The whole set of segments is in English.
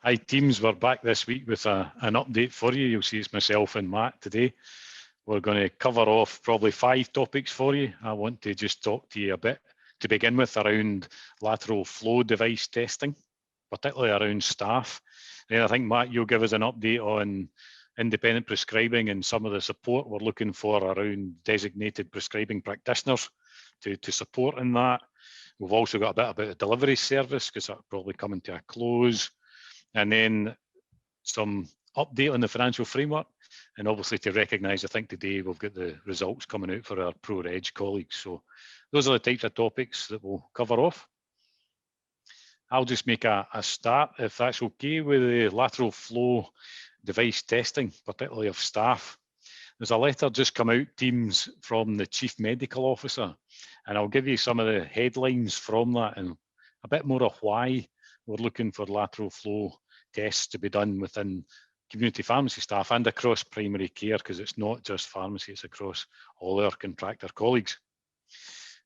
Hi teams, we're back this week with an update for you. You'll see it's myself and Matt today. We're going to cover off probably 5 topics for you. I want to just talk to you a bit to begin with around lateral flow device testing, particularly around staff. Then I think, Matt, you'll give us an update on independent prescribing and some of the support we're looking for around designated prescribing practitioners to support in that. We've also got a bit about a delivery service because that's probably coming to a close. And then some update on the financial framework. And obviously to recognise, I think today we've got the results coming out for our ProReg colleagues. So those are the types of topics that we'll cover off. I'll just make a start, if that's okay, with the lateral flow device testing, particularly of staff. There's a letter just come out, teams, from the Chief Medical Officer, and I'll give you some of the headlines from that and a bit more of why we're looking for lateral flow tests to be done within community pharmacy staff and across primary care, because it's not just pharmacy, it's across all our contractor colleagues.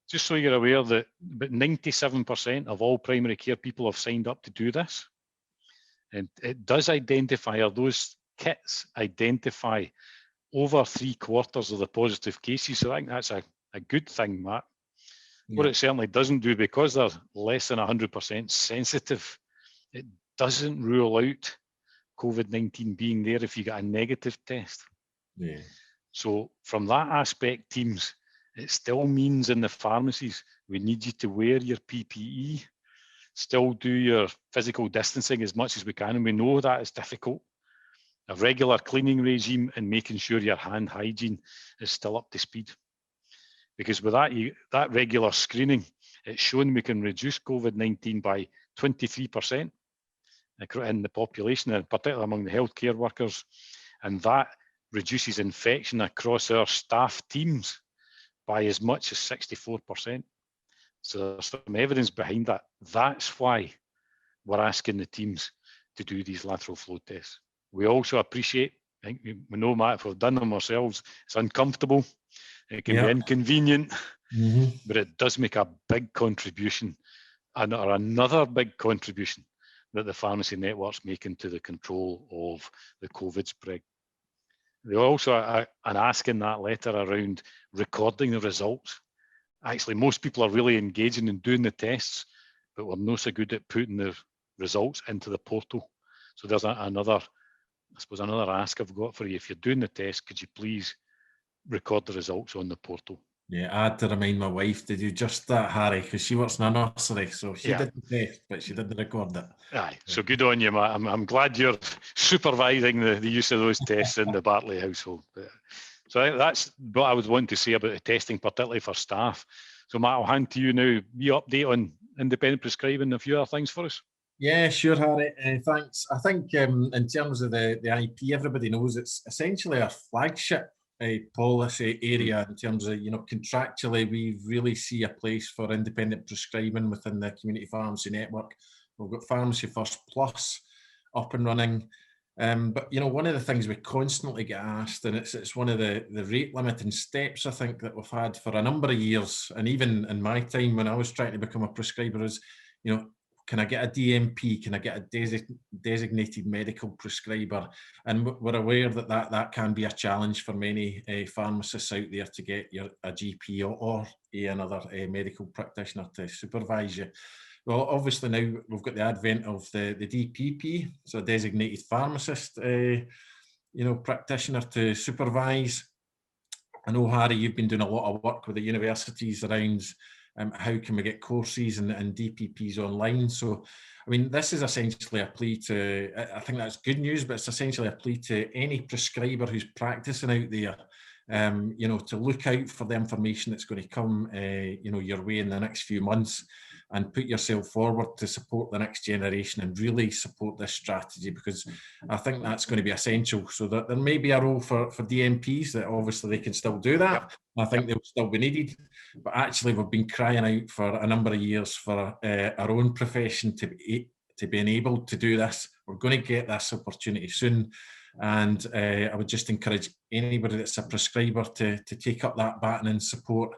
Just so you're aware that about 97% of all primary care people have signed up to do this. And it does identify, or those kits identify over 3/4 of the positive cases. So I think that's a good thing, Matt. Yeah. What it certainly doesn't do, because they're less than 100% sensitive, it doesn't rule out COVID-19 being there if you get a negative test. Yeah. So from that aspect, teams, it still means in the pharmacies, we need you to wear your PPE, still do your physical distancing as much as we can. And we know that is difficult. A regular cleaning regime and making sure your hand hygiene is still up to speed. Because with that regular screening, it's shown we can reduce COVID-19 by 23% in the population, and particularly among the healthcare workers. And that reduces infection across our staff teams by as much as 64%. So there's some evidence behind that. That's why we're asking the teams to do these lateral flow tests. We also appreciate, I think we know, Matt, if we've done them ourselves, it's uncomfortable, it can be inconvenient, but it does make a big contribution, and or another big contribution that the pharmacy network's making to the control of the COVID spread. They also are asking that letter around recording the results. Actually, most people are really engaging in doing the tests, but we're not so good at putting the results into the portal. So there's another ask I've got for you. If you're doing the test, could you please record the results on the portal? Yeah, I had to remind my wife to do just that, Harry, because she works in a nursery, so she did the test, but she didn't record it. Aye, so good on you, Matt. I'm glad you're supervising the use of those tests in the Barclay household. So that's what I was wanting to say about the testing, particularly for staff. So Matt, I'll hand to you now. You update on independent prescribing and a few other things for us. Yeah, sure, Harry. Thanks. I think in terms of the IP, everybody knows it's essentially our flagship policy area in terms of, contractually, we really see a place for independent prescribing within the community pharmacy network. We've got Pharmacy First Plus up and running. But, one of the things we constantly get asked, and it's one of the rate limiting steps, I think, that we've had for a number of years, and even in my time when I was trying to become a prescriber, is, can I get a DMP? Can I get a designated medical prescriber? And we're aware that can be a challenge for many pharmacists out there to get a GP or another medical practitioner to supervise you. Well, obviously now we've got the advent of the DPP, so a designated pharmacist, practitioner to supervise. I know, Harry, you've been doing a lot of work with the universities around how can we get courses and DPPs online. So, I mean, this is essentially a plea to, I think that's good news, but it's essentially a plea to any prescriber who's practicing out there, to look out for the information that's going to come, your way in the next few months, and put yourself forward to support the next generation and really support this strategy, because I think that's going to be essential. So that there may be a role for DMPs, that obviously they can still do that. Yep. I think they'll still be needed, but actually we've been crying out for a number of years for our own profession to be enabled to do this. We're going to get this opportunity soon, and I would just encourage anybody that's a prescriber to take up that baton and support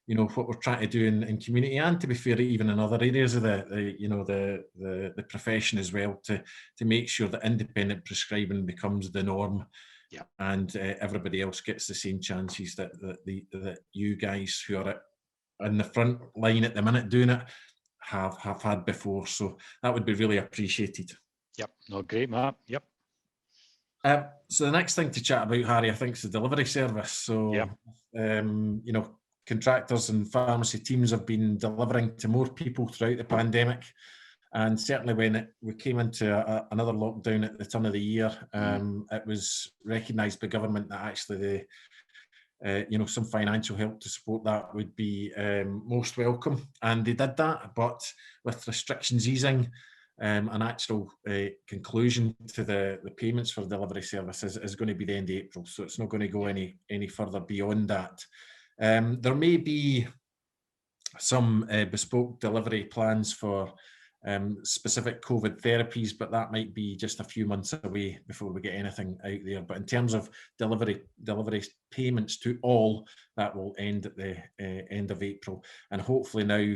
what we're trying to do in community, and to be fair, even in other areas of the profession as well, to make sure that independent prescribing becomes the norm. Yeah. And everybody else gets the same chances that you guys who are in the front line at the minute doing it have had before. So that would be really appreciated. Yep. No, great, Matt. Yep. So the next thing to chat about, Harry, I think, is the delivery service. So, contractors and pharmacy teams have been delivering to more people throughout the pandemic. And certainly when we came into another lockdown at the turn of the year, it was recognised by government that actually some financial help to support that would be most welcome. And they did that, but with restrictions easing, an actual conclusion to the payments for delivery services is going to be the end of April. So it's not going to go any further beyond that. There may be some bespoke delivery plans for specific COVID therapies, but that might be just a few months away before we get anything out there. But in terms of delivery payments to all, that will end at the end of April. And hopefully now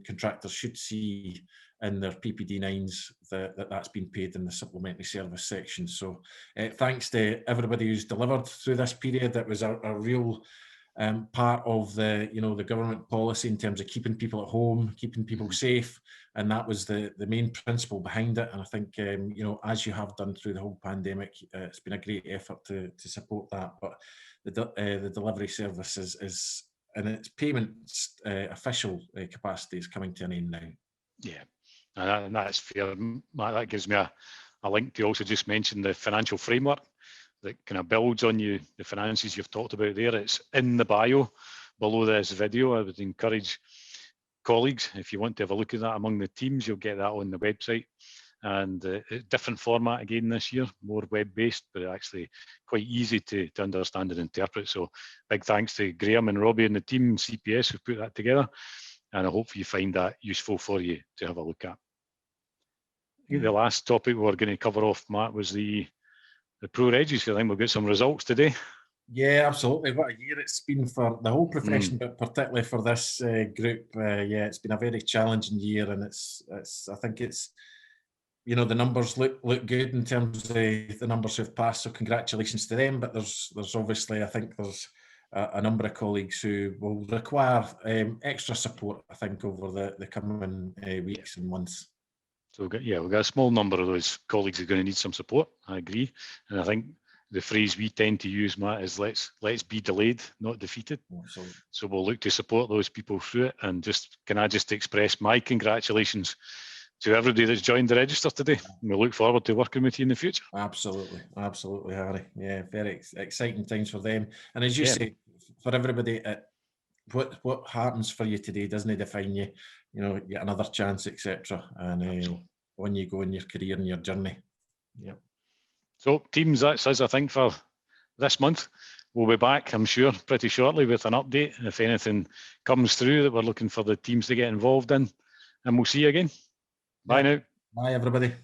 contractors should see in their PPD9s that's been paid in the supplementary service section. So thanks to everybody who's delivered through this period. That was a real part of the government policy in terms of keeping people at home, keeping people safe, and that was the main principle behind it. And I think as you have done through the whole pandemic, it's been a great effort to support that. But the delivery service is in its payments official capacity is coming to an end now. Yeah, and that's fair. That gives me a link to also just mention the financial framework that kind of builds on the finances you've talked about there. It's in the bio below this video. I would encourage colleagues, if you want to have a look at that among the teams, you'll get that on the website. And different format again this year, more web-based, but actually quite easy to understand and interpret. So big thanks to Graham and Robbie and the team, CPS, who put that together. And I hope you find that useful for you to have a look at. I think the last topic we're going to cover off, Matt, was the Pro Regis. I think we'll get some results today. Yeah, absolutely. What a year it's been for the whole profession, but particularly for this group. Yeah, it's been a very challenging year, and I think it's the numbers look good in terms of the numbers who've passed. So congratulations to them. But there's obviously, I think there's a number of colleagues who will require extra support, I think, over the coming weeks and months. So we've got a small number of those colleagues who are going to need some support. I agree, and I think the phrase we tend to use, Matt, is let's be delayed, not defeated. Absolutely. So we'll look to support those people through it. And can I just express my congratulations to everybody that's joined the register today. And we look forward to working with you in the future. Absolutely, Harry. Yeah, very exciting times for them. And as you say, for everybody, what happens for you today doesn't define you. You get another chance, etc. And when you go in your career and your journey. Yeah. So teams, that's us, I think, for this month. We'll be back, I'm sure, pretty shortly with an update if anything comes through that we're looking for the teams to get involved in. And we'll see you again. Bye now. Bye, everybody.